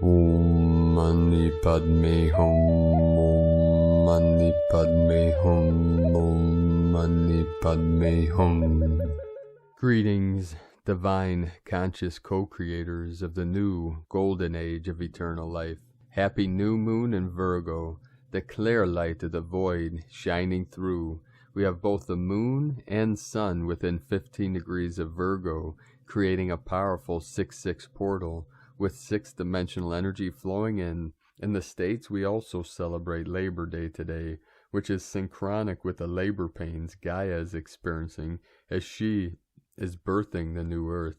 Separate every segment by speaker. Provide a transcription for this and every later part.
Speaker 1: Om Mani Padme Hum. Om Mani Padme Hum. Om Mani Padme Hum. Greetings, divine conscious co-creators of the new golden age of eternal life. Happy new moon in Virgo, the clear light of the void shining through. We have both the moon and sun within 15 degrees of Virgo, creating a powerful 6-6 portal with 6-dimensional energy flowing in. In the States, we also celebrate Labor Day today, which is synchronic with the labor pains Gaia is experiencing as she is birthing the new earth.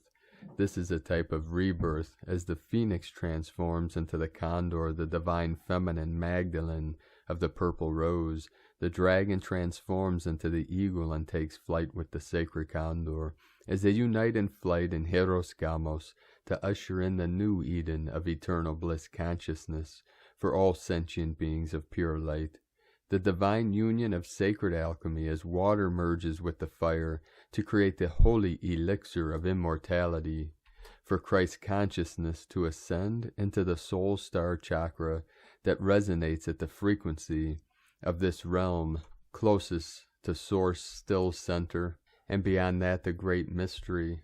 Speaker 1: This is a type of rebirth as the phoenix transforms into the Condor, the divine feminine Magdalene of the purple rose. The dragon transforms into the eagle and takes flight with the sacred Condor as they unite in flight in Hieros Gamos to usher in the new Eden of eternal bliss consciousness for all sentient beings of pure light. The divine union of sacred alchemy as water merges with the fire to create the holy elixir of immortality for Christ consciousness to ascend into the soul star chakra that resonates at the frequency of this realm closest to source still center, and beyond that the great mystery.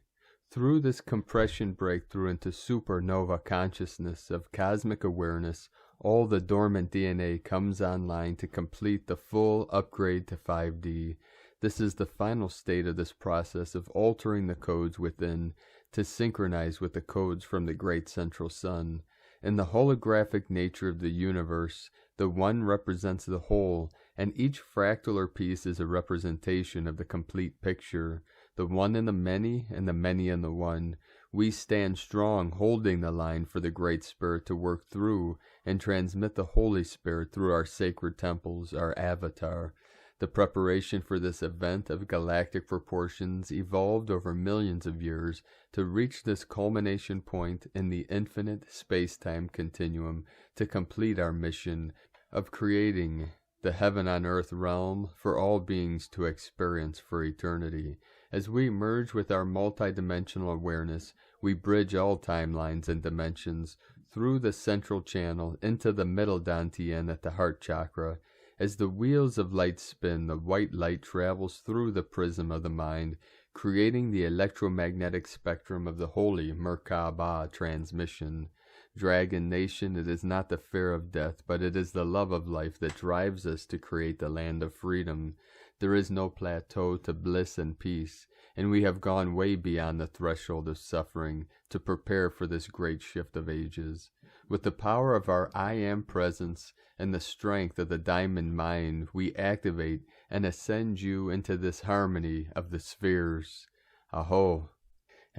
Speaker 1: Through this compression breakthrough into supernova consciousness of cosmic awareness, all the dormant DNA comes online to complete the full upgrade to 5D. This is the final state of this process of altering the codes within to synchronize with the codes from the great central sun. In the holographic nature of the universe, the one represents the whole, and each fractalar piece is a representation of the complete picture. The one in the many, and the many in the one. We stand strong, holding the line for the Great Spirit to work through and transmit the Holy Spirit through our sacred temples, our avatar. The preparation for this event of galactic proportions evolved over millions of years to reach this culmination point in the infinite space-time continuum to complete our mission of creating the heaven-on-earth realm for all beings to experience for eternity. As we merge with our multidimensional awareness, we bridge all timelines and dimensions through the central channel into the middle dantian at the heart chakra. As the wheels of light spin, the white light travels through the prism of the mind, creating the electromagnetic spectrum of the holy Merkaba transmission. Dragon Nation, it is not the fear of death, but it is the love of life that drives us to create the land of freedom. There is no plateau to bliss and peace, and we have gone way beyond the threshold of suffering to prepare for this great shift of ages. With the power of our I Am presence and the strength of the diamond mind, we activate and ascend you into this harmony of the spheres. Aho!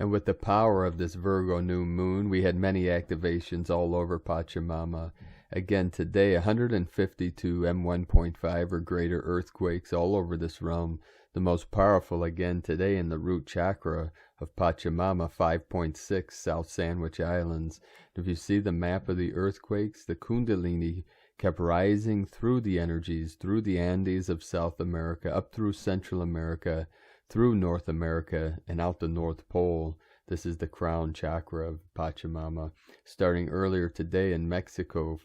Speaker 1: And with the power of this Virgo new moon, we had many activations all over Pachamama. Again today, 152 M1.5 or greater earthquakes all over this realm. The most powerful again today in the root chakra of Pachamama, 5.6 South Sandwich Islands. If you see the map of the earthquakes, the Kundalini kept rising through the energies, through the Andes of South America, up through Central America, through North America, and out the North Pole. This is the crown chakra of Pachamama. Starting earlier today in Mexico,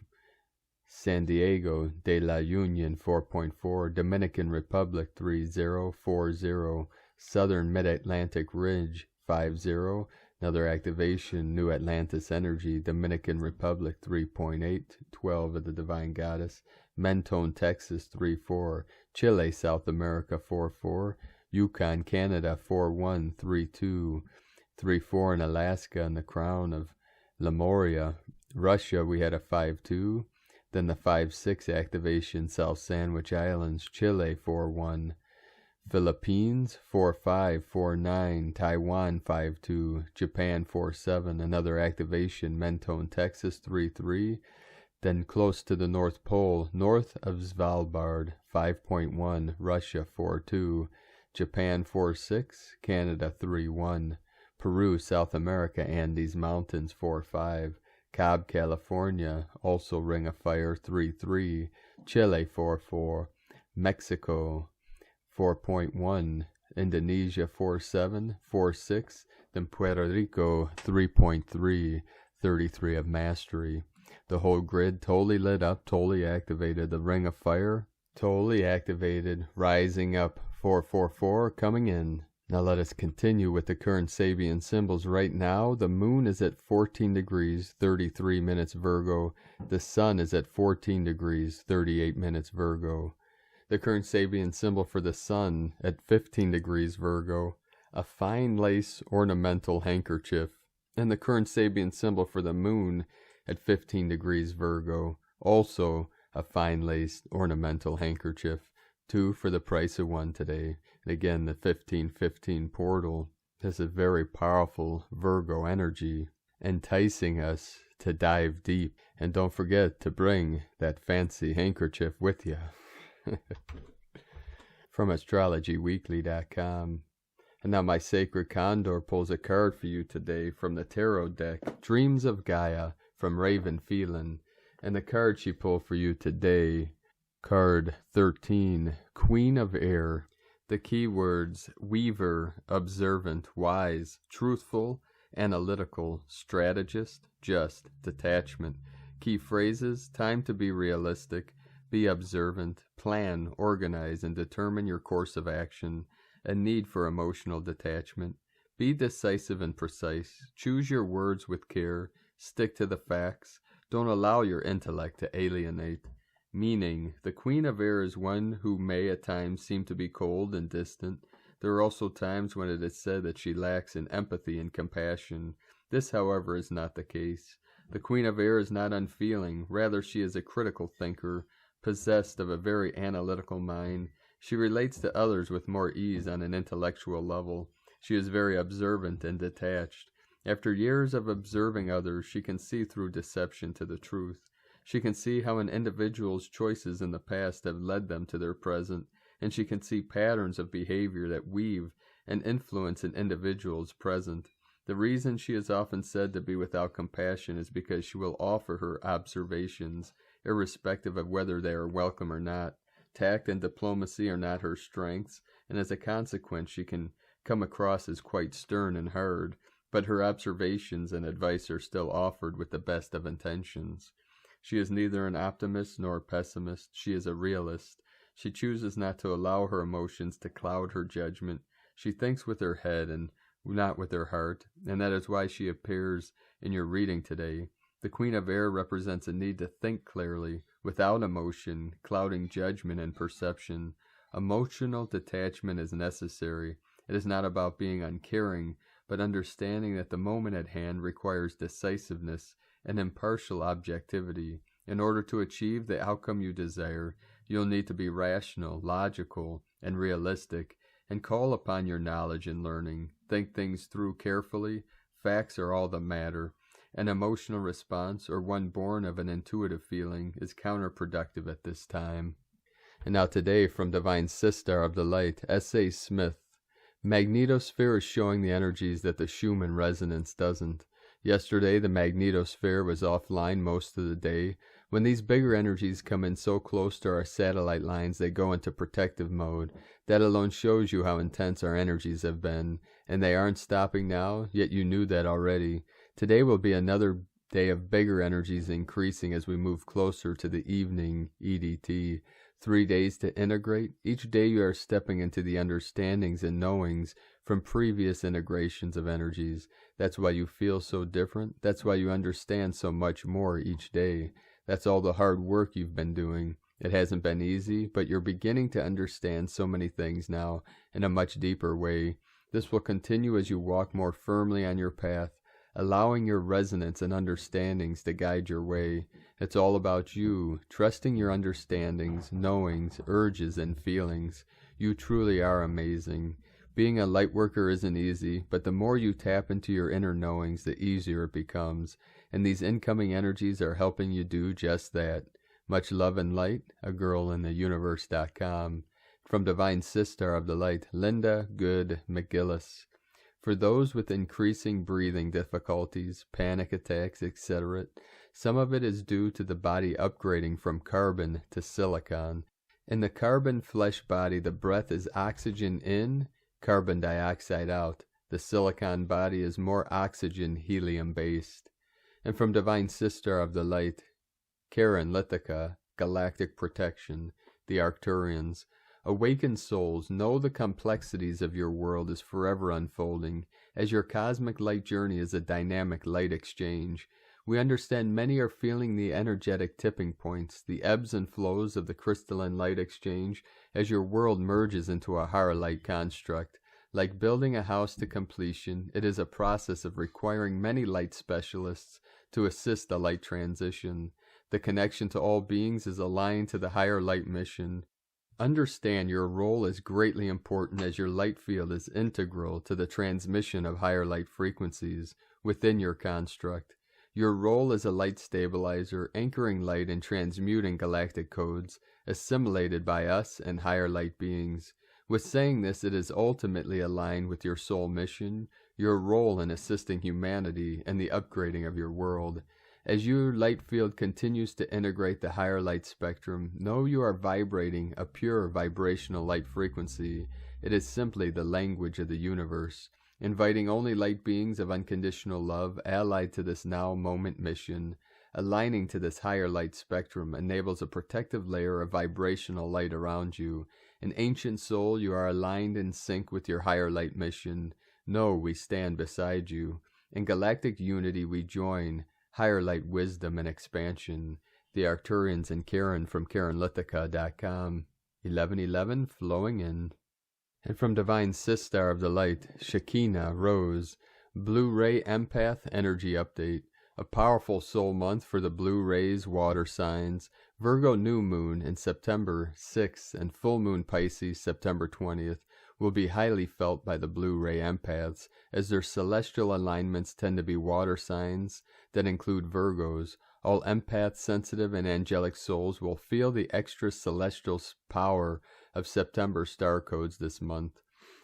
Speaker 1: San Diego de la Union 4.4, Dominican Republic 3040, Southern Mid-Atlantic Ridge 50, another activation, New Atlantis Energy, Dominican Republic 3.8, 12 of the Divine Goddess, Mentone, Texas 3.4, Chile, South America 4.4, Yukon, Canada 4.132, 3.4 in Alaska and the crown of Lemuria. Russia, we had a 5.2. Then the 5.6 activation, South Sandwich Islands, Chile 4.1. Philippines 4.5, 4.9. Taiwan 5.2. Japan 4.7. Another activation, Mentone, Texas 3.3. Then close to the North Pole, north of Svalbard 5.1. Russia 4.2. Japan 4.6, Canada 3.1, Peru, South America, Andes Mountains 4.5, Cobb, California, also Ring of Fire 3.3, Chile 4.4, Mexico 4.1, Indonesia 4.7, 4.6, then Puerto Rico 3.3, 33 of mastery. The whole grid totally lit up, totally activated. The ring of fire totally activated, rising up. 444 coming in. Now let us continue with the current Sabian symbols. Right now, the moon is at 14 degrees, 33 minutes Virgo. The sun is at 14 degrees, 38 minutes Virgo. The current Sabian symbol for the sun at 15 degrees Virgo, a fine lace ornamental handkerchief. And the current Sabian symbol for the moon at 15 degrees Virgo, also a fine lace ornamental handkerchief. 2 for the price of 1 today. And again, the 1515 portal has a very powerful Virgo energy, enticing us to dive deep. And don't forget to bring that fancy handkerchief with you. From astrologyweekly.com. And now my sacred Condor pulls a card for you today from the tarot deck, Dreams of Gaia, from Raven Phelan. And the card she pulled for you today, card 13, Queen of Air. The keywords: weaver, observant, wise, truthful, analytical, strategist, just, detachment. Key phrases: time to be realistic, be observant, plan, organize, and determine your course of action. A need for emotional detachment. Be decisive and precise. Choose your words with care. Stick to the facts. Don't allow your intellect to alienate. Meaning, the Queen of Air is one who may at times seem to be cold and distant. There are also times when it is said that she lacks in empathy and compassion. This, however, is not the case. The Queen of Air is not unfeeling. Rather, she is a critical thinker, possessed of a very analytical mind. She relates to others with more ease on an intellectual level. She is very observant and detached. After years of observing others, she can see through deception to the truth. She can see how an individual's choices in the past have led them to their present, and she can see patterns of behavior that weave and influence an individual's present. The reason she is often said to be without compassion is because she will offer her observations, irrespective of whether they are welcome or not. Tact and diplomacy are not her strengths, and as a consequence she can come across as quite stern and hard, but her observations and advice are still offered with the best of intentions. She is neither an optimist nor a pessimist. She is a realist. She chooses not to allow her emotions to cloud her judgment. She thinks with her head and not with her heart, and that is why she appears in your reading today. The Queen of Air represents a need to think clearly, without emotion, clouding judgment and perception. Emotional detachment is necessary. It is not about being uncaring, but understanding that the moment at hand requires decisiveness and impartial objectivity. In order to achieve the outcome you desire, you'll need to be rational, logical, and realistic, and call upon your knowledge and learning. Think things through carefully. Facts are all that matter. An emotional response, or one born of an intuitive feeling, is counterproductive at this time. And now today, from Divine Sister of the Light, S.A. Smith. Magnetosphere is showing the energies that the Schumann resonance doesn't. Yesterday, the magnetosphere was offline most of the day. When these bigger energies come in so close to our satellite lines, they go into protective mode. That alone shows you how intense our energies have been. And they aren't stopping now, yet you knew that already. Today will be another day of bigger energies increasing as we move closer to the evening EDT. 3 days to integrate. Each day you are stepping into the understandings and knowings from previous integrations of energies. That's why you feel so different. That's why you understand so much more each day. That's all the hard work you've been doing. It hasn't been easy, but you're beginning to understand so many things now in a much deeper way. This will continue as you walk more firmly on your path, allowing your resonance and understandings to guide your way. It's all about you, trusting your understandings, knowings, urges, and feelings. You truly are amazing. Being a light worker isn't easy, but the more you tap into your inner knowings, the easier it becomes. And these incoming energies are helping you do just that. Much love and light, agirlintheuniverse.com. From Divine Sister of the Light, Linda Good McGillis. For those with increasing breathing difficulties, panic attacks, etc., some of it is due to the body upgrading from carbon to silicon. In the carbon flesh body, the breath is oxygen in, carbon dioxide out. The silicon body is more oxygen helium based. And from Divine Sister of the Light, Karen Lithica, Galactic Protection, the Arcturians. Awakened souls, know the complexities of your world is forever unfolding, as your cosmic light journey is a dynamic light exchange. We understand many are feeling the energetic tipping points, the ebbs and flows of the crystalline light exchange, as your world merges into a higher light construct. Like building a house to completion, it is a process of requiring many light specialists to assist the light transition. The connection to all beings is aligned to the higher light mission. Understand your role is greatly important, as your light field is integral to the transmission of higher light frequencies within your construct. Your role is a light stabilizer, anchoring light and transmuting galactic codes, assimilated by us and higher light beings. With saying this, it is ultimately aligned with your soul mission, your role in assisting humanity, and the upgrading of your world. As your light field continues to integrate the higher light spectrum, know you are vibrating a pure vibrational light frequency. It is simply the language of the universe, inviting only light beings of unconditional love allied to this now moment mission. Aligning to this higher light spectrum enables a protective layer of vibrational light around you. An ancient soul, you are aligned in sync with your higher light mission. Know we stand beside you. In galactic unity we join. Higher light wisdom and expansion. The Arcturians and Karen from KarenLithica.com. 1111 flowing in. And from Divine Sister of the Light, Shekinah Rose. Blue-ray Empath Energy Update. A powerful soul month for the Blue Rays water signs. Virgo new moon in September 6th and full moon Pisces September 20th will be highly felt by the Blue-ray empaths, as their celestial alignments tend to be water signs that include Virgos. All empath, sensitive, and angelic souls will feel the extra celestial power of September star codes this month.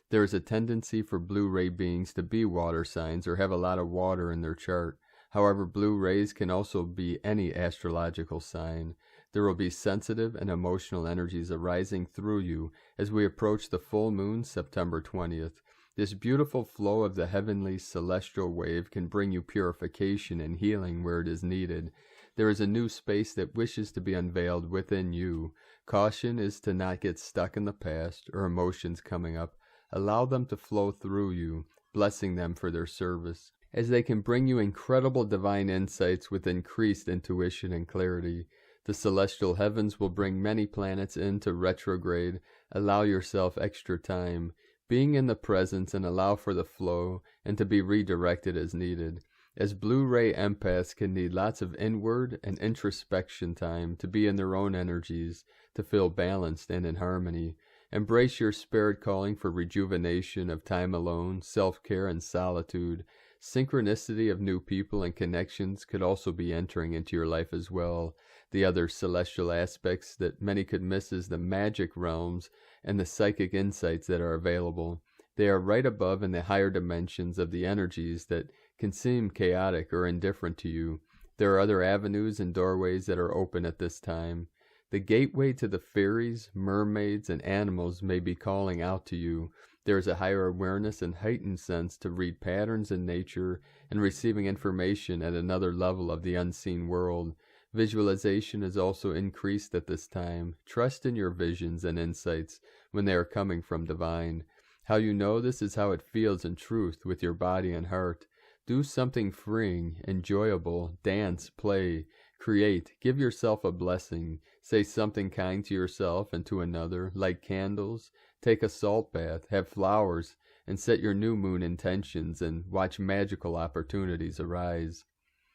Speaker 1: There is a tendency for Blue-ray beings to be water signs or have a lot of water in their chart. However, blue rays can also be any astrological sign. There will be sensitive and emotional energies arising through you as we approach the full moon September 20th. This beautiful flow of the heavenly celestial wave can bring you purification and healing where it is needed. There is a new space that wishes to be unveiled within you. Caution is to not get stuck in the past or emotions coming up. Allow them to flow through you, blessing them for their service, as they can bring you incredible divine insights with increased intuition and clarity. The celestial heavens will bring many planets into retrograde. Allow yourself extra time, being in the presence, and allow for the flow and to be redirected as needed. As Blue-ray empaths can need lots of inward and introspection time to be in their own energies, to feel balanced and in harmony. Embrace your spirit calling for rejuvenation of time alone, self-care, and solitude. Synchronicity of new people and connections could also be entering into your life as well. The other celestial aspects that many could miss is the magic realms and the psychic insights that are available. They are right above in the higher dimensions of the energies that can seem chaotic or indifferent to you. There are other avenues and doorways that are open at this time. The gateway to the fairies, mermaids, and animals may be calling out to you. There is a higher awareness and heightened sense to read patterns in nature and receiving information at another level of the unseen world. Visualization is also increased at this time. Trust in your visions and insights when they are coming from divine. How you know this is how it feels in truth with your body and heart. Do something freeing, enjoyable, dance, play, create, give yourself a blessing, say something kind to yourself and to another, light candles, take a salt bath, have flowers, and set your new moon intentions and watch magical opportunities arise.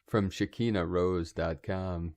Speaker 1: From ShekinahRose.com.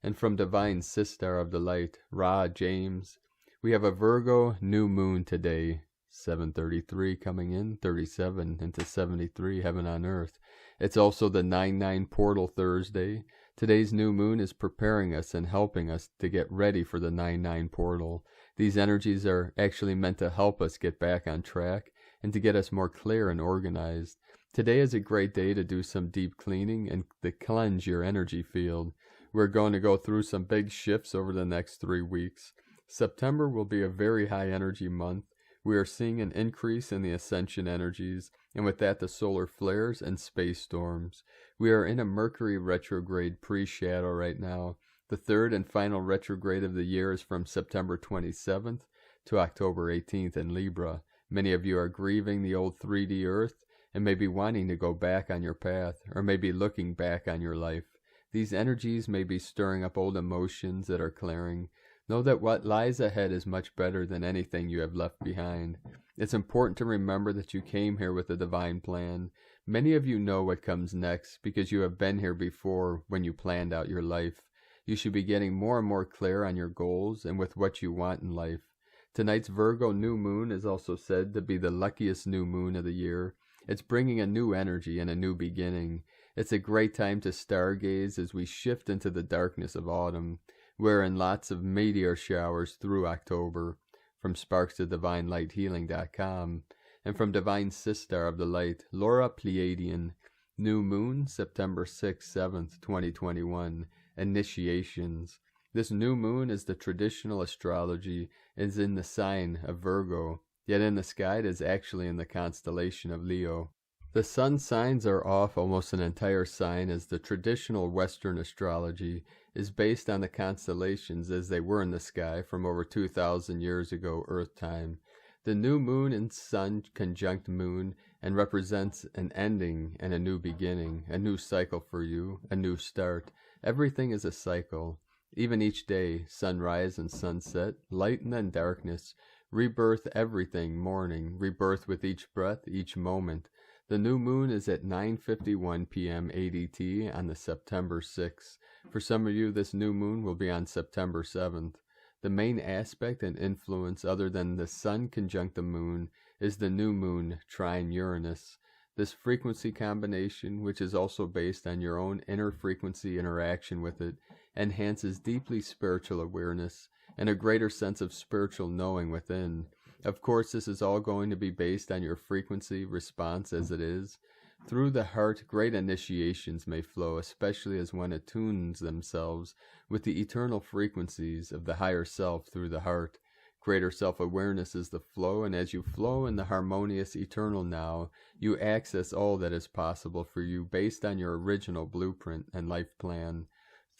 Speaker 1: And from Divine Sister of the Light, Ra James, we have a Virgo new moon today. 7:33 coming in, 37 into 73, heaven on earth. It's also the 9/9 portal Thursday. Today's new moon is preparing us and helping us to get ready for the 9/9 portal. These energies are actually meant to help us get back on track and to get us more clear and organized. Today is a great day to do some deep cleaning and to cleanse your energy field. We're going to go through some big shifts over the next 3 weeks. September will be a very high energy month. We are seeing an increase in the Ascension energies, and with that the solar flares and space storms. We are in a Mercury retrograde pre-shadow right now. The third and final retrograde of the year is from September 27th to October 18th in Libra. Many of you are grieving the old 3D Earth and may be wanting to go back on your path, or may be looking back on your life. These energies may be stirring up old emotions that are clearing. Know that what lies ahead is much better than anything you have left behind. It's important to remember that you came here with a divine plan. Many of you know what comes next because you have been here before when you planned out your life. You should be getting more and more clear on your goals and with what you want in life. Tonight's Virgo new moon is also said to be the luckiest new moon of the year. It's bringing a new energy and a new beginning. It's a great time to stargaze as we shift into the darkness of autumn. We're in lots of meteor showers through October, from sparkstodivinelighealing.com, and from Divine Sister of the Light, Laura Pleiadian. New moon, September 6th, 7th, 2021. Initiations. This new moon is the traditional astrology, is in the sign of Virgo, yet in the sky it is actually in the constellation of Leo. The sun signs are off almost an entire sign, as the traditional Western astrology is based on the constellations as they were in the sky from over 2,000 years ago Earth time. The new moon and sun conjunct moon and represents an ending and a new beginning, a new cycle for you, a new start. Everything is a cycle. Even each day, sunrise and sunset, light and then darkness, rebirth, everything, morning, rebirth with each breath, each moment. The new moon is at 9:51 p.m. ADT on the September 6th. For some of you, this new moon will be on September 7th. The main aspect and influence other than the sun conjunct the moon is the new moon trine Uranus. This frequency combination, which is also based on your own inner frequency interaction with it, enhances deeply spiritual awareness and a greater sense of spiritual knowing within. Of course, this is all going to be based on your frequency response as it is. Through the heart, great initiations may flow, especially as one attunes themselves with the eternal frequencies of the higher self through the heart. Greater self-awareness is the flow, and as you flow in the harmonious eternal now, you access all that is possible for you based on your original blueprint and life plan.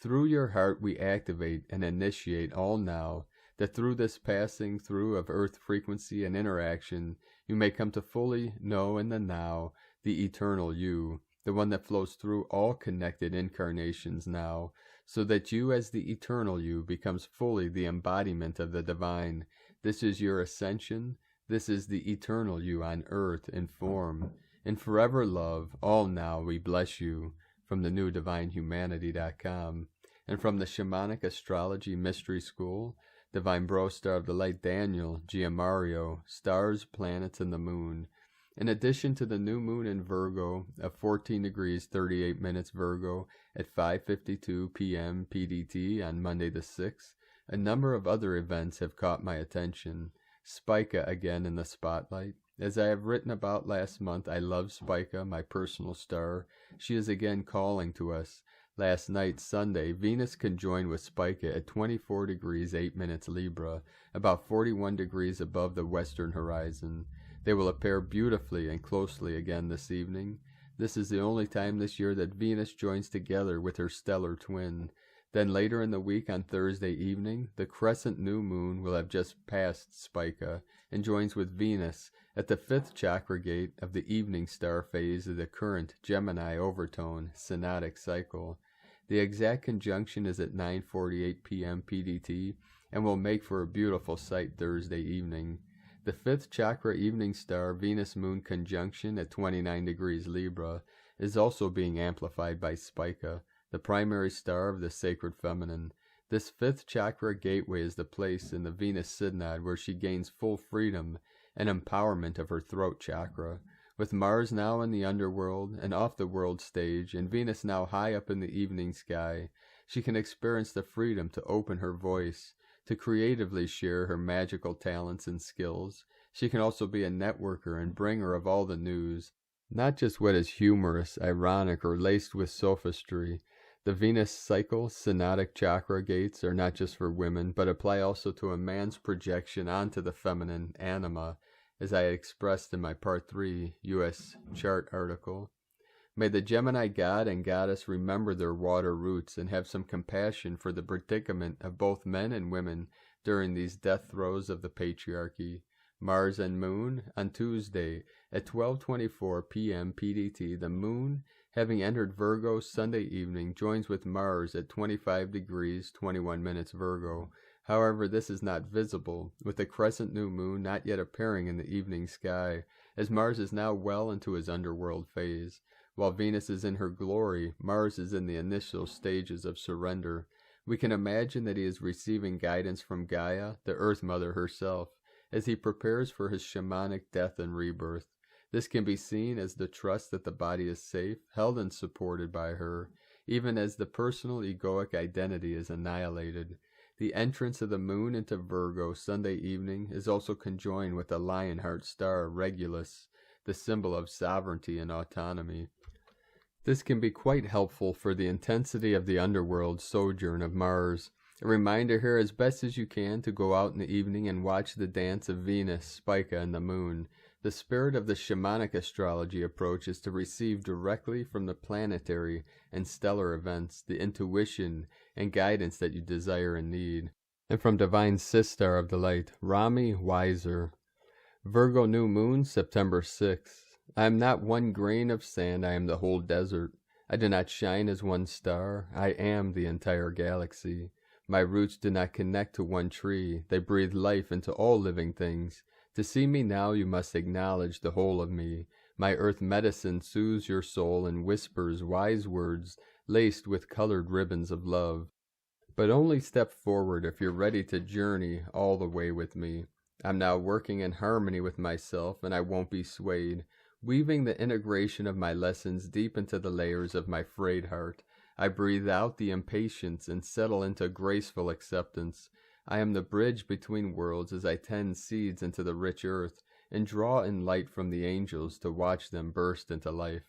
Speaker 1: Through your heart, we activate and initiate all now, that through this passing through of earth frequency and interaction, you may come to fully know in the now the eternal you, the one that flows through all connected incarnations now, so that you as the eternal you becomes fully the embodiment of the divine. This is your ascension. This is the eternal you on earth in form. In forever love, all now we bless you. From the new divinehumanity.com. And from the Shamanic Astrology Mystery School, Divine Bro Star of the Light Daniel, Giamario, Stars, Planets, and the Moon. In addition to the new moon in Virgo of 14 degrees 38 minutes Virgo at 5:52 p.m. PDT on Monday the 6th, a number of other events have caught my attention. Spica again in the spotlight. As I have written about last month, I love Spica, my personal star. She is again calling to us. Last night, Sunday, Venus conjoined with Spica at 24 degrees 8 minutes Libra, about 41 degrees above the western horizon. They will appear beautifully and closely again this evening. This is the only time this year that Venus joins together with her stellar twin. Then later in the week on Thursday evening, the crescent new moon will have just passed Spica and joins with Venus at the 5th chakra gate of the evening star phase of the current Gemini overtone synodic cycle. The exact conjunction is at 9:48 p.m. PDT and will make for a beautiful sight Thursday evening. The 5th chakra evening star Venus-Moon conjunction at 29 degrees Libra is also being amplified by Spica, the primary star of the sacred feminine. This 5th chakra gateway is the place in the Venus Synod where she gains full freedom and empowerment of her throat chakra. With Mars now in the underworld and off the world stage, and Venus now high up in the evening sky, she can experience the freedom to open her voice, to creatively share her magical talents and skills. She can also be a networker and bringer of all the news, not just what is humorous, ironic, or laced with sophistry. The Venus cycle synodic chakra gates are not just for women, but apply also to a man's projection onto the feminine anima as I expressed in my Part 3 U.S. chart article. May the Gemini god and goddess remember their water roots and have some compassion for the predicament of both men and women during these death throes of the patriarchy. Mars and Moon on Tuesday at 12:24 p.m. PDT. The Moon, having entered Virgo Sunday evening, joins with Mars at 25 degrees 21 minutes Virgo. However, this is not visible, with the crescent new moon not yet appearing in the evening sky, as Mars is now well into his underworld phase. While Venus is in her glory, Mars is in the initial stages of surrender. We can imagine that he is receiving guidance from Gaia, the Earth Mother herself, as he prepares for his shamanic death and rebirth. This can be seen as the trust that the body is safe, held and supported by her, even as the personal egoic identity is annihilated. The entrance of the moon into Virgo Sunday evening is also conjoined with the Lionheart star Regulus, the symbol of sovereignty and autonomy. This can be quite helpful for the intensity of the underworld sojourn of Mars. A reminder here as best as you can to go out in the evening and watch the dance of Venus, Spica, and the moon. The spirit of the shamanic astrology approach is to receive directly from the planetary and stellar events the intuition and guidance that you desire and need. And from Divine Sister of the Light, Rami Weiser. Virgo New Moon, September 6th. I am not one grain of sand, I am the whole desert. I do not shine as one star, I am the entire galaxy. My roots do not connect to one tree, they breathe life into all living things. To see me now you must acknowledge the whole of me. My earth medicine soothes your soul and whispers wise words laced with colored ribbons of love. But only step forward if you're ready to journey all the way with me. I'm now working in harmony with myself and I won't be swayed, weaving the integration of my lessons deep into the layers of my frayed heart. I breathe out the impatience and settle into graceful acceptance. I am the bridge between worlds as I tend seeds into the rich earth and draw in light from the angels to watch them burst into life.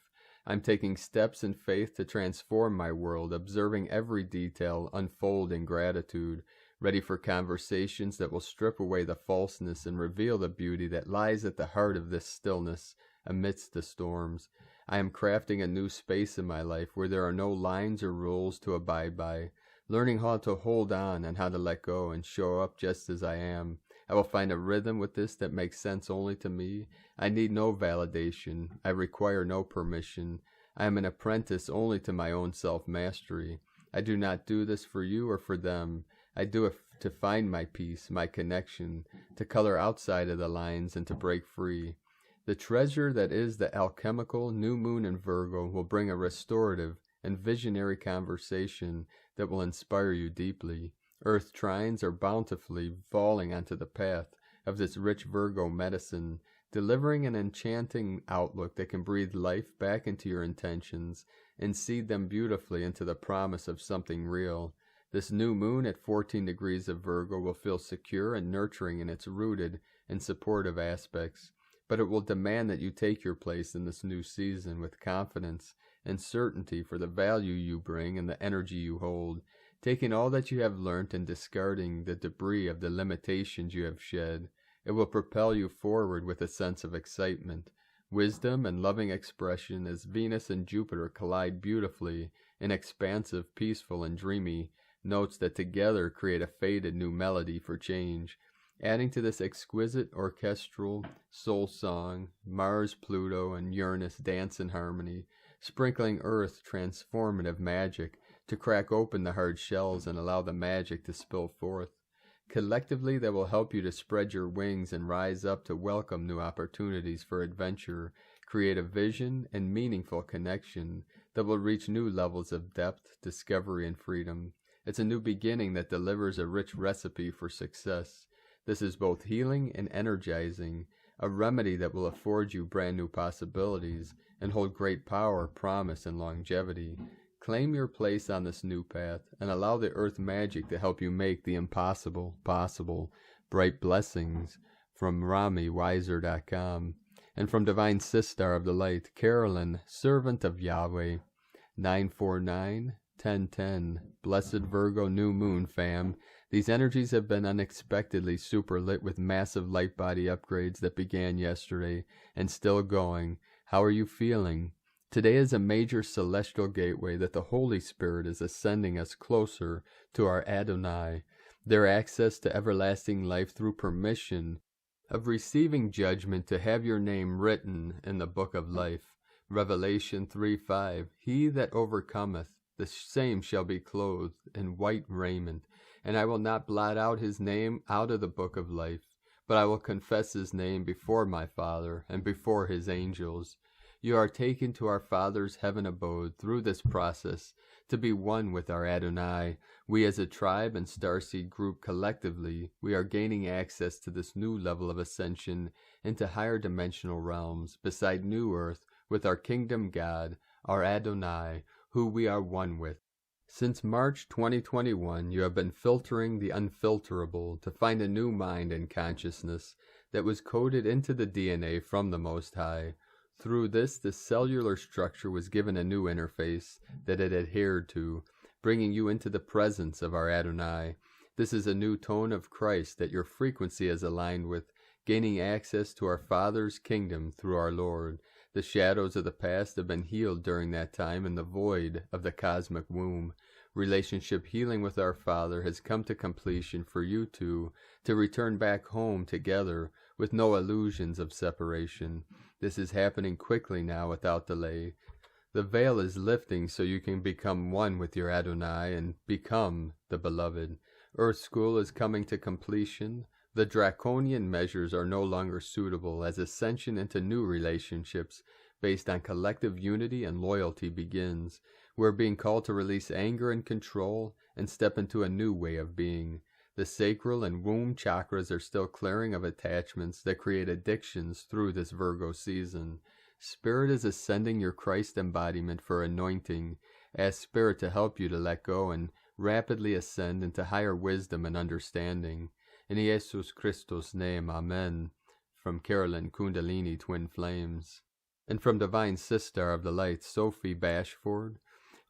Speaker 1: I'm taking steps in faith to transform my world, observing every detail unfold in gratitude, ready for conversations that will strip away the falseness and reveal the beauty that lies at the heart of this stillness amidst the storms. I am crafting a new space in my life where there are no lines or rules to abide by, learning how to hold on and how to let go and show up just as I am. I will find a rhythm with this that makes sense only to me. I need no validation. I require no permission. I am an apprentice only to my own self-mastery. I do not do this for you or for them. I do it to find my peace, my connection, to color outside of the lines and to break free. The treasure that is the alchemical new moon in Virgo will bring a restorative and visionary conversation that will inspire you deeply. Earth trines are bountifully falling onto the path of this rich Virgo medicine, delivering an enchanting outlook that can breathe life back into your intentions and seed them beautifully into the promise of something real. This new moon at 14 degrees of Virgo will feel secure and nurturing in its rooted and supportive aspects, but it will demand that you take your place in this new season with confidence and certainty for the value you bring and the energy you hold, taking all that you have learnt and discarding the debris of the limitations you have shed. It will propel you forward with a sense of excitement, wisdom, and loving expression as Venus and Jupiter collide beautifully in expansive, peaceful, and dreamy notes that together create a faded new melody for change. Adding to this exquisite orchestral soul song, Mars, Pluto, and Uranus dance in harmony, sprinkling Earth transformative magic to crack open the hard shells and allow the magic to spill forth. Collectively, they will help you to spread your wings and rise up to welcome new opportunities for adventure, create a vision and meaningful connection that will reach new levels of depth, discovery, and freedom. It's a new beginning that delivers a rich recipe for success. This is both healing and energizing, a remedy that will afford you brand new possibilities and hold great power, promise, and longevity. Claim your place on this new path and allow the earth magic to help you make the impossible possible. Bright blessings from RamiWiser.com. And from Divine Sister of the Light, Carolyn, Servant of Yahweh, 949 10:10. Blessed Virgo new moon, fam. These energies have been unexpectedly super lit with massive light body upgrades that began yesterday and still going. How are you feeling? Today is a major celestial gateway that the Holy Spirit is ascending us closer to our Adonai, their access to everlasting life through permission of receiving judgment to have your name written in the book of life. Revelation 3:5. He that overcometh, the same shall be clothed in white raiment, and I will not blot out his name out of the book of life, but I will confess his name before my Father and before his angels. You are taken to our Father's heaven abode through this process to be one with our Adonai. We as a tribe and Starseed group collectively, we are gaining access to this new level of ascension into higher dimensional realms beside New Earth with our kingdom God, our Adonai, who we are one with. Since March 2021, you have been filtering the unfilterable to find a new mind and consciousness that was coded into the DNA from the Most High. Through this, the cellular structure was given a new interface that it adhered to, bringing you into the presence of our Adonai. This is a new tone of Christ that your frequency is aligned with, gaining access to our Father's kingdom through our Lord. The shadows of the past have been healed during that time in the void of the cosmic womb. Relationship healing with our Father has come to completion for you two to return back home together with no illusions of separation. This is happening quickly now without delay. The veil is lifting so you can become one with your Adonai and become the beloved. Earth School is coming to completion. The draconian measures are no longer suitable as ascension into new relationships based on collective unity and loyalty begins. We're being called to release anger and control and step into a new way of being. The sacral and womb chakras are still clearing of attachments that create addictions through this Virgo season. Spirit is ascending your Christ embodiment for anointing. Ask Spirit to help you to let go and rapidly ascend into higher wisdom and understanding. In Jesus Christos' name, Amen. From Carolyn Kundalini Twin Flames. And from Divine Sister of the Light, Sophie Bashford.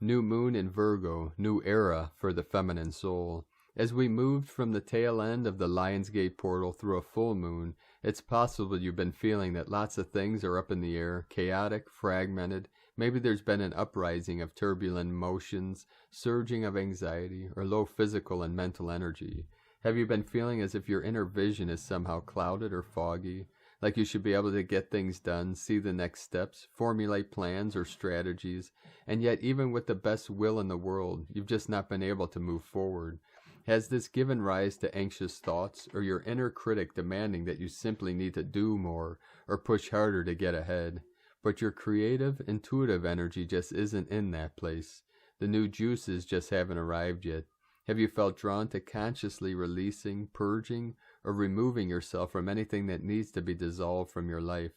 Speaker 1: New moon in Virgo, new era for the feminine soul. As we moved from the tail end of the Lionsgate portal through a full moon, it's possible you've been feeling that lots of things are up in the air, chaotic, fragmented. Maybe there's been an uprising of turbulent emotions, surging of anxiety, or low physical and mental energy. Have you been feeling as if your inner vision is somehow clouded or foggy? Like you should be able to get things done, see the next steps, formulate plans or strategies, and yet even with the best will in the world, you've just not been able to move forward. Has this given rise to anxious thoughts, or your inner critic demanding that you simply need to do more or push harder to get ahead? But your creative, intuitive energy just isn't in that place. The new juices just haven't arrived yet. Have you felt drawn to consciously releasing, purging, or removing yourself from anything that needs to be dissolved from your life?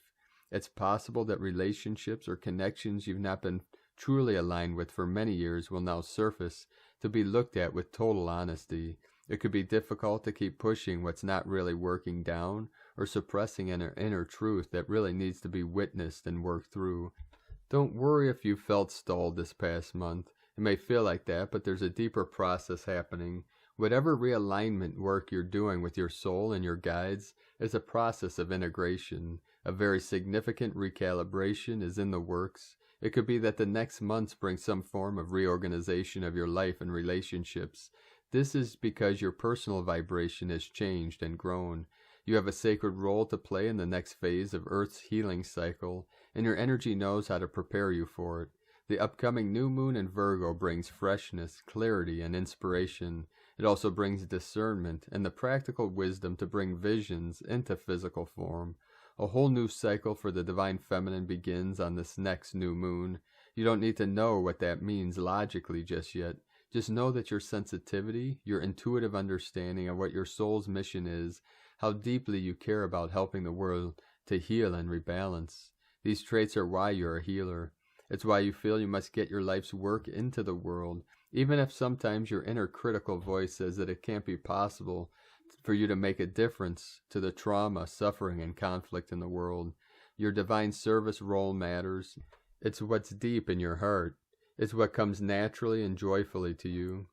Speaker 1: It's possible that relationships or connections you've not been truly aligned with for many years will now surface to be looked at with total honesty. It could be difficult to keep pushing what's not really working down or suppressing an inner truth that really needs to be witnessed and worked through. Don't worry if you felt stalled this past month. It may feel like that, but there's a deeper process happening. Whatever realignment work you're doing with your soul and your guides is a process of integration. A very significant recalibration is in the works. It could be that the next months bring some form of reorganization of your life and relationships. This is because your personal vibration has changed and grown. You have a sacred role to play in the next phase of Earth's healing cycle, and your energy knows how to prepare you for it. The upcoming new moon in Virgo brings freshness, clarity, and inspiration. It also brings discernment and the practical wisdom to bring visions into physical form. A whole new cycle for the Divine Feminine begins on this next new moon. You don't need to know what that means logically just yet. Just know that your sensitivity, your intuitive understanding of what your soul's mission is, how deeply you care about helping the world to heal and rebalance. These traits are why you're a healer. It's why you feel you must get your life's work into the world, even if sometimes your inner critical voice says that it can't be possible for you to make a difference to the trauma, suffering, and conflict in the world. Your divine service role matters. It's what's deep in your heart. It's what comes naturally and joyfully to you.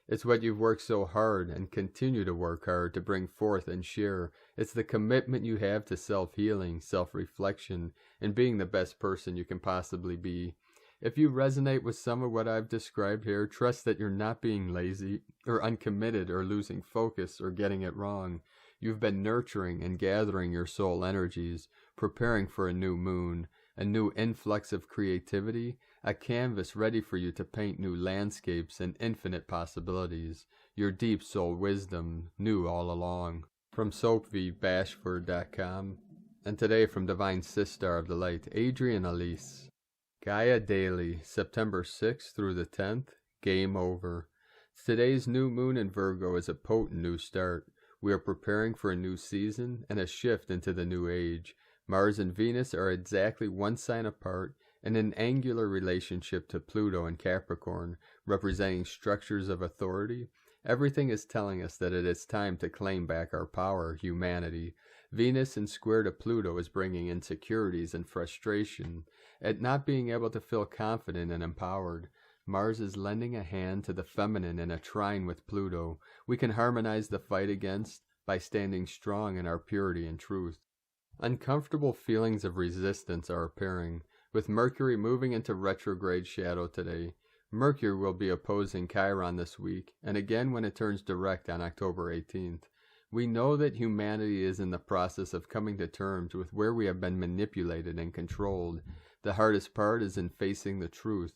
Speaker 1: It's what you've worked so hard and continue to work hard to bring forth and share. It's the commitment you have to self-healing, self-reflection, and being the best person you can possibly be. If you resonate with some of what I've described here, trust that you're not being lazy or uncommitted or losing focus or getting it wrong. You've been nurturing and gathering your soul energies, preparing for a new moon, a new influx of creativity, a canvas ready for you to paint new landscapes and infinite possibilities. Your deep soul wisdom knew all along. From SoapVBashford.com, and today from Divine Sister of the Light, Adrian Elise. Gaia Daily, September 6th through the 10th, Game Over. Today's new moon in Virgo is a potent new start. We are preparing for a new season and a shift into the new age. Mars and Venus are exactly one sign apart in an angular relationship to Pluto and Capricorn, representing structures of authority. Everything is telling us that it is time to claim back our power, humanity. Venus in square to Pluto is bringing insecurities and frustration at not being able to feel confident and empowered. Mars is lending a hand to the feminine in a trine with Pluto. We can harmonize the fight against by standing strong in our purity and truth. Uncomfortable feelings of resistance are appearing, with Mercury moving into retrograde shadow today. Mercury will be opposing Chiron this week, and again when it turns direct on October 18th. We know that humanity is in the process of coming to terms with where we have been manipulated and controlled. The hardest part is in facing the truth.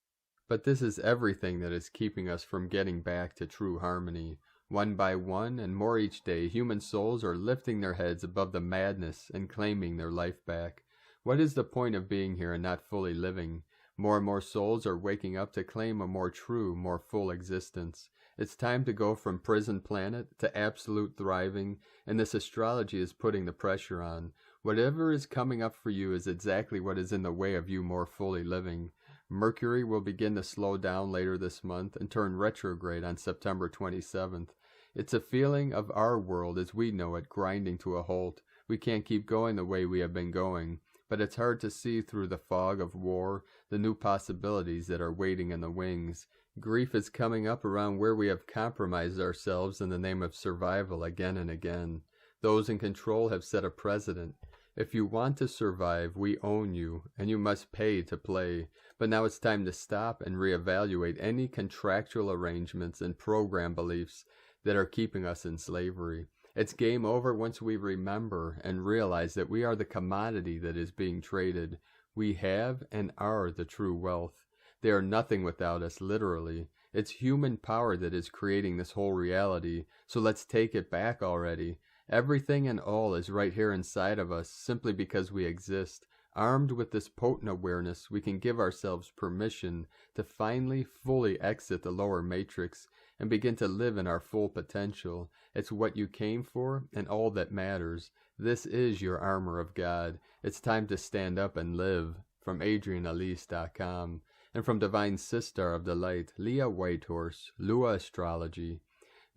Speaker 1: But this is everything that is keeping us from getting back to true harmony. One by one, and more each day, human souls are lifting their heads above the madness and claiming their life back. What is the point of being here and not fully living? More and more souls are waking up to claim a more true, more full existence. It's time to go from prison planet to absolute thriving, and this astrology is putting the pressure on. Whatever is coming up for you is exactly what is in the way of you more fully living. Mercury will begin to slow down later this month and turn retrograde on September 27th. It's a feeling of our world as we know it grinding to a halt. We can't keep going the way we have been going, but it's hard to see through the fog of war the new possibilities that are waiting in the wings. Grief is coming up around where we have compromised ourselves in the name of survival again and again. Those in control have set a precedent. If you want to survive, we own you, and you must pay to play. But now it's time to stop and reevaluate any contractual arrangements and program beliefs that are keeping us in slavery. It's game over once we remember and realize that we are the commodity that is being traded. We have and are the true wealth. They are nothing without us, literally. It's human power that is creating this whole reality, so let's take it back already. Everything and all is right here inside of us simply because we exist. Armed with this potent awareness, we can give ourselves permission to finally fully exit the lower matrix and begin to live in our full potential. It's what you came for and all that matters. This is your armor of God. It's time to stand up and live. From AdrianElise.com. And from Divine Sister of the Light, Leah Whitehorse, Lua Astrology.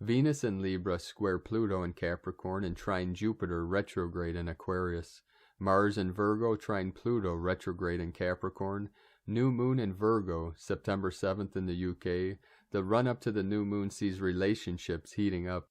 Speaker 1: Venus in Libra square Pluto in Capricorn and trine Jupiter retrograde in Aquarius. Mars in Virgo trine Pluto retrograde in Capricorn. New moon in Virgo, September 7th in the UK. The run-up to the new moon sees relationships heating up.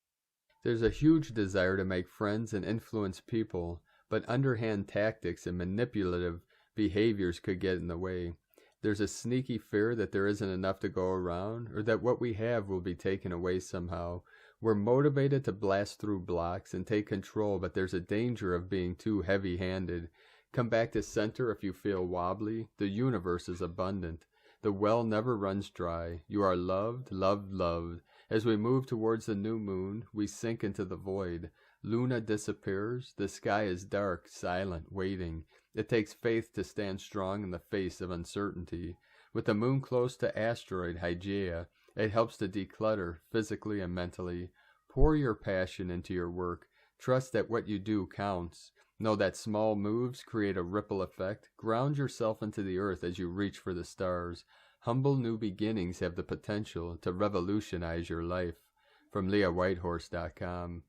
Speaker 1: There's a huge desire to make friends and influence people, but underhand tactics and manipulative behaviors could get in the way. There's a sneaky fear that there isn't enough to go around, or that what we have will be taken away somehow. We're motivated to blast through blocks and take control, but there's a danger of being too heavy-handed. Come back to center if you feel wobbly. The universe is abundant. The well never runs dry. You are loved, loved, loved. As we move towards the new moon, we sink into the void. Luna disappears. The sky is dark, silent, waiting. It takes faith to stand strong in the face of uncertainty. With the moon close to asteroid Hygeia, it helps to declutter physically and mentally. Pour your passion into your work. Trust that what you do counts. Know that small moves create a ripple effect. Ground yourself into the earth as you reach for the stars. Humble new beginnings have the potential to revolutionize your life. From LeahWhitehorse.com.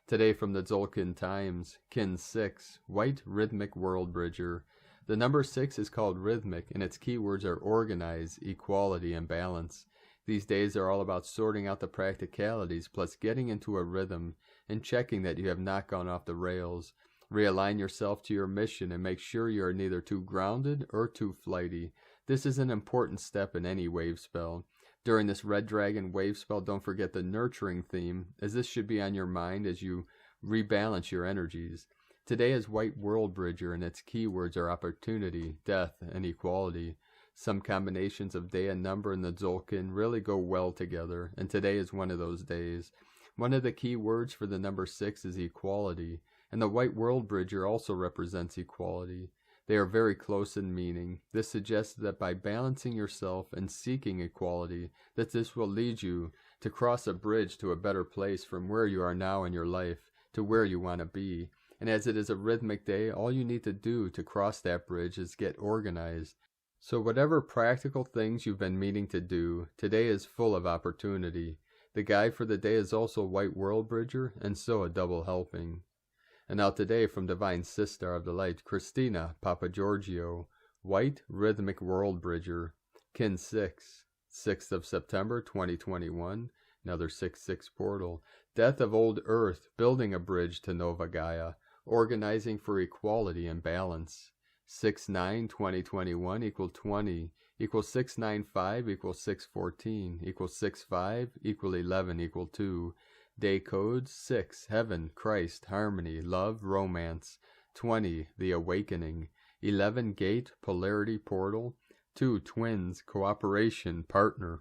Speaker 1: Today from the Tzolk'in Times, Kin 6, White Rhythmic World Bridger. The number 6 is called rhythmic, and its keywords are organize, equality, and balance. These days are all about sorting out the practicalities, plus getting into a rhythm and checking that you have not gone off the rails. Realign yourself to your mission and make sure you are neither too grounded or too flighty. This is an important step in any wave spell. During this Red Dragon wave spell, don't forget the nurturing theme, as this should be on your mind as you rebalance your energies. Today is White World Bridger, and its keywords are opportunity, death, and equality. Some combinations of day and number in the Tzolk'in really go well together, and today is one of those days. One of the key words for the number 6 is equality, and the White World Bridger also represents equality. They are very close in meaning. This suggests that by balancing yourself and seeking equality, that this will lead you to cross a bridge to a better place from where you are now in your life to where you want to be. And as it is a rhythmic day, all you need to do to cross that bridge is get organized. So whatever practical things you've been meaning to do, today is full of opportunity. The guide for the day is also White World Bridger, and so a double helping. And now today from Divine Sister of the Light, Christina Papa Giorgio, White Rhythmic World Bridger, Kin 6, 6th of September 2021, another 6-6 portal. Death of Old Earth, building a bridge to Nova Gaia, organizing for equality and balance. 6-9-2021 equal 20, equal 695 equal 614, equal 65 equal 11 equal 2. Day codes 6, Heaven, Christ, Harmony, Love, Romance. 20, The Awakening. 11, Gate, Polarity, Portal. 2, Twins, Cooperation, Partner.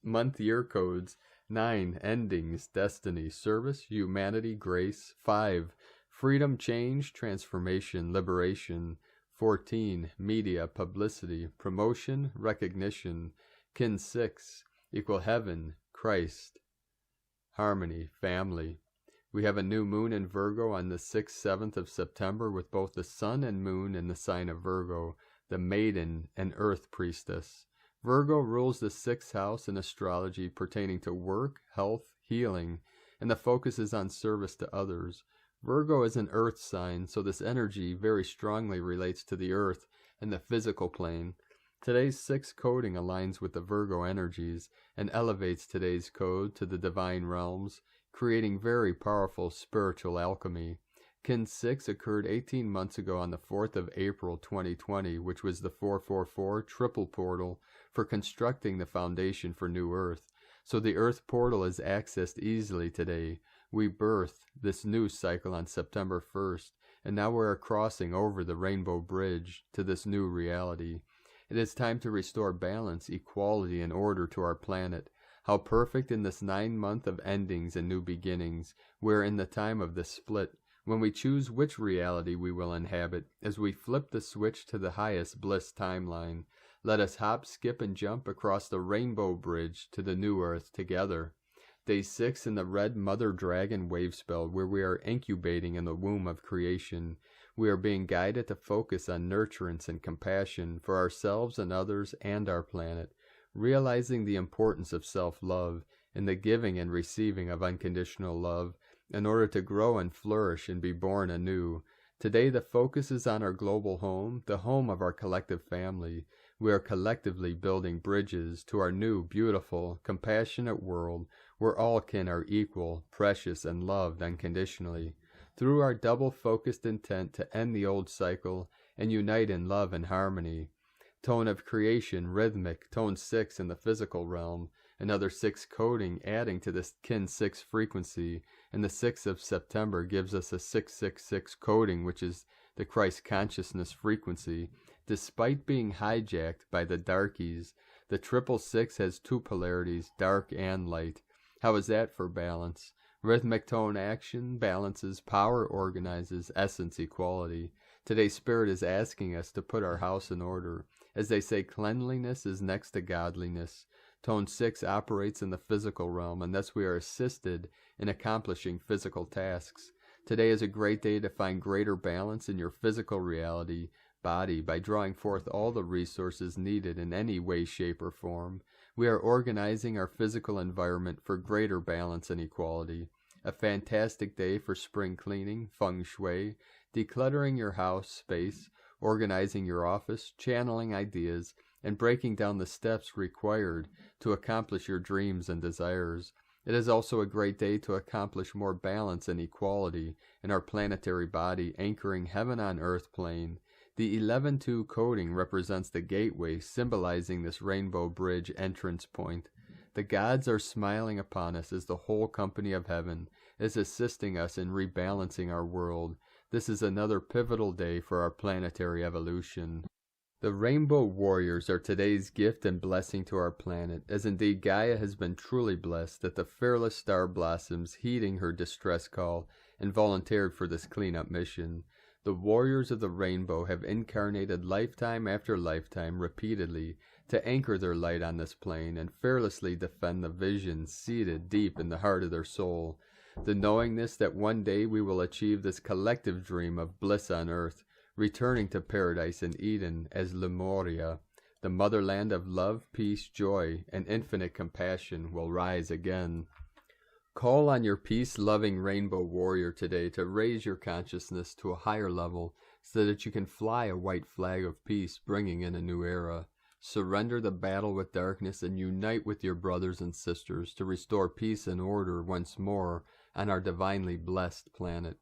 Speaker 1: Month year codes 9, Endings, Destiny, Service, Humanity, Grace. 5, Freedom, Change, Transformation, Liberation. 14, Media, Publicity, Promotion, Recognition. Kin 6, equal Heaven, Christ, Harmony, Family. We have a new moon in Virgo on the 6th, 7th of September with both the sun and moon in the sign of Virgo, the maiden and earth priestess. Virgo rules the 6th house in astrology pertaining to work, health, healing, and the focus is on service to others. Virgo is an earth sign, so this energy very strongly relates to the earth and the physical plane. Today's 6 coding aligns with the Virgo energies and elevates today's code to the divine realms, creating very powerful spiritual alchemy. Kin 6 occurred 18 months ago on the 4th of April 2020, which was the 444 triple portal for constructing the foundation for New Earth. So the Earth portal is accessed easily today. We birthed this new cycle on September 1st, and now we are crossing over the Rainbow Bridge to this new reality. It is time to restore balance, equality, and order to our planet. How perfect in this 9 month of endings and new beginnings. We're in the time of the split, when we choose which reality we will inhabit, as we flip the switch to the highest bliss timeline. Let us hop, skip, and jump across the Rainbow Bridge to the New Earth together. Day 6 in the Red Mother Dragon wave spell, where we are incubating in the womb of creation. We are being guided to focus on nurturance and compassion for ourselves and others and our planet, realizing the importance of self-love and the giving and receiving of unconditional love in order to grow and flourish and be born anew. Today the focus is on our global home, the home of our collective family. We are collectively building bridges to our new, beautiful, compassionate world where all kin are equal, precious, and loved unconditionally. Through our double-focused intent to end the old cycle and unite in love and harmony. Tone of creation, rhythmic, tone 6 in the physical realm, another 6 coding adding to this kin 6 frequency, and the 6th of September gives us a 666 coding, which is the Christ consciousness frequency. Despite being hijacked by the darkies, the 666 has 2 polarities, dark and light. How is that for balance? Rhythmic tone action balances, power organizes, essence equality. Today's Spirit is asking us to put our house in order. As they say, cleanliness is next to godliness. Tone 6 operates in the physical realm, and thus we are assisted in accomplishing physical tasks. Today is a great day to find greater balance in your physical reality, body, by drawing forth all the resources needed in any way, shape, or form. We are organizing our physical environment for greater balance and equality. A fantastic day for spring cleaning, feng shui, decluttering your house space, organizing your office, channeling ideas, and breaking down the steps required to accomplish your dreams and desires. It is also a great day to accomplish more balance and equality in our planetary body, anchoring heaven on earth plane. The 11-2 coding represents the gateway, symbolizing this rainbow bridge entrance point. The gods are smiling upon us as the whole company of heaven is assisting us in rebalancing our world. This is another pivotal day for our planetary evolution. The Rainbow Warriors are today's gift and blessing to our planet, as indeed Gaia has been truly blessed that the fearless star blossoms heeding her distress call and volunteered for this cleanup mission. The Warriors of the Rainbow have incarnated lifetime after lifetime repeatedly to anchor their light on this plane and fearlessly defend the vision seated deep in the heart of their soul. The knowingness that one day we will achieve this collective dream of bliss on earth, returning to paradise in Eden as Lemuria, the motherland of love, peace, joy, and infinite compassion, will rise again. Call on your peace-loving rainbow warrior today to raise your consciousness to a higher level so that you can fly a white flag of peace, bringing in a new era. Surrender the battle with darkness and unite with your brothers and sisters to restore peace and order once more on our divinely blessed planet.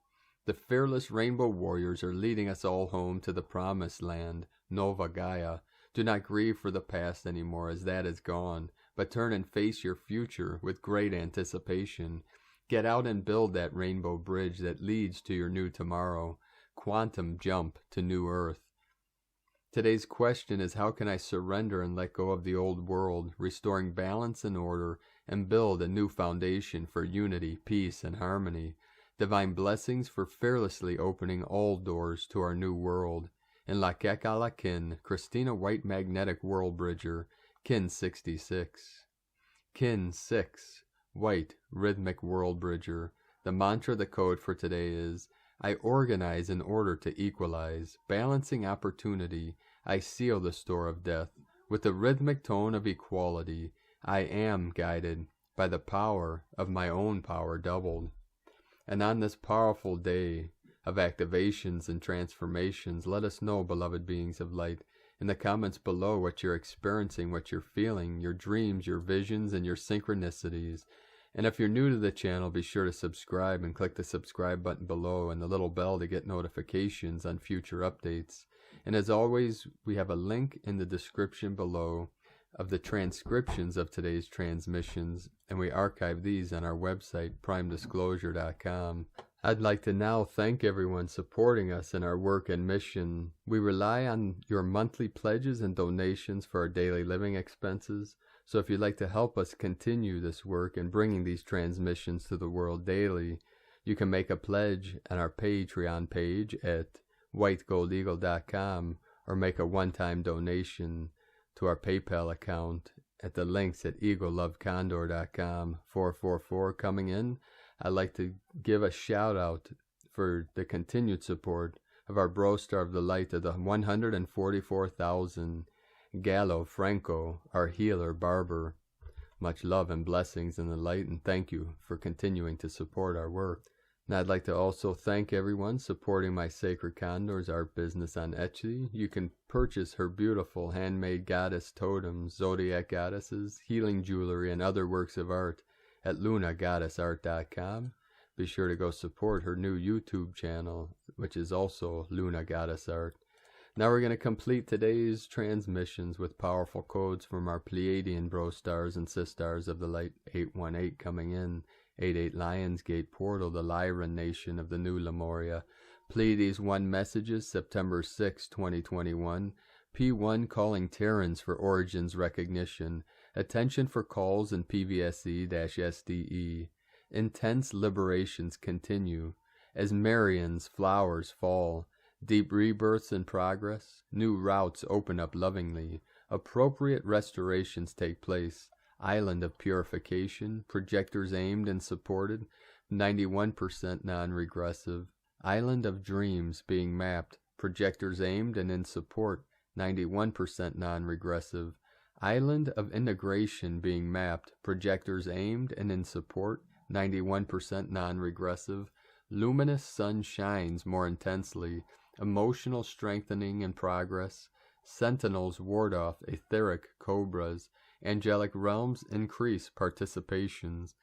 Speaker 1: The fearless rainbow warriors are leading us all home to the promised land, Nova Gaia. Do not grieve for the past anymore, as that is gone, but turn and face your future with great anticipation. Get out and build that rainbow bridge that leads to your new tomorrow. Quantum jump to new earth. Today's question is, how can I surrender and let go of the old world, restoring balance and order, and build a new foundation for unity, peace, and harmony? Divine blessings for fearlessly opening all doors to our new world. In La Keka La Kin, Christina White Magnetic World Bridger, Kin 66. Kin 6, White Rhythmic World Bridger. The mantra, the code for today is, I organize in order to equalize, balancing opportunity. I seal the store of death with the rhythmic tone of equality. I am guided by the power of my own power doubled. And on this powerful day of activations and transformations, let us know, beloved beings of light, in the comments below what you're experiencing, what you're feeling, your dreams, your visions, and your synchronicities. And if you're new to the channel, be sure to subscribe and click the subscribe button below and the little bell to get notifications on future updates. And as always, we have a link in the description below of the transcriptions of today's transmissions, and we archive these on our website, primedisclosure.com. I'd like to now thank everyone supporting us in our work and mission. We rely on your monthly pledges and donations for our daily living expenses. So if you'd like to help us continue this work and bringing these transmissions to the world daily, you can make a pledge on our Patreon page at whitegoldeagle.com or make a one-time donation to our PayPal account at the links at eaglelovecondor.com. 444 coming in. I'd like to give a shout out for the continued support of our Bro Star of the Light of the 144,000. Gallo Franco, our healer barber. Much love and blessings in the light, and thank you for continuing to support our work. And I'd like to also thank everyone supporting my Sacred Condors art business on Etsy. You can purchase her beautiful handmade goddess totems, zodiac goddesses, healing jewelry, and other works of art at lunagoddessart.com. Be sure to go support her new YouTube channel, which is also Luna Goddess Art. Now we're going to complete today's transmissions with powerful codes from our Pleiadian Bro Stars and Sistars of the Light. 818 coming in. 88 Lionsgate Portal, the Lyran Nation of the new Lemuria. Pleiades 1 messages, September 6, 2021. P1 calling Terrans for origins recognition. Attention for calls in PVSE-SDE. Intense liberations continue as Marian's flowers fall. Deep rebirths in progress. New routes open up lovingly. Appropriate restorations take place. Island of purification. Projectors aimed and supported. 91% non-regressive. Island of dreams being mapped. Projectors aimed and in support. 91% non-regressive. Island of integration being mapped. Projectors aimed and in support. 91% non-regressive. Luminous sun shines more intensely. emotional strengthening and progress, sentinels ward off etheric cobras, angelic realms increase participations,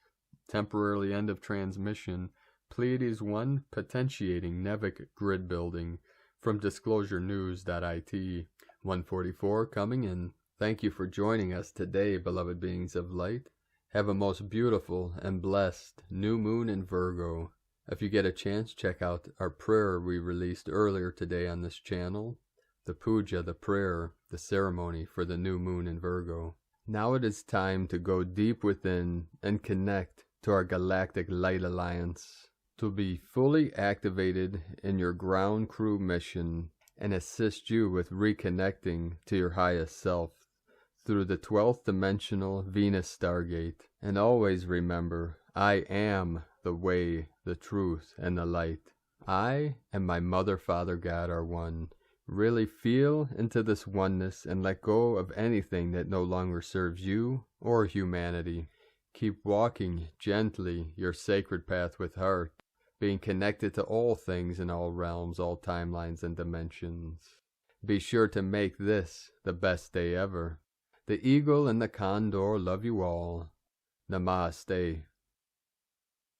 Speaker 1: temporarily end of transmission, Pleiades 1 potentiating Nevic grid building, from disclosurenews.it, 144 coming in. Thank you for joining us today, beloved beings of light. Have a most beautiful and blessed new moon in Virgo. If you get a chance, check out our prayer we released earlier today on this channel. The puja, the prayer, the ceremony for the new moon in Virgo. Now it is time to go deep within and connect to our Galactic Light Alliance, to be fully activated in your ground crew mission and assist you with reconnecting to your highest self through the 12th dimensional Venus Stargate. And always remember, I am the way, the truth, and the light. I and my Mother, Father, God are one. Really feel into this oneness and let go of anything that no longer serves you or humanity. Keep walking gently your sacred path with heart, being connected to all things in all realms, all timelines and dimensions. Be sure to make this the best day ever. The Eagle and the Condor love you all. Namaste.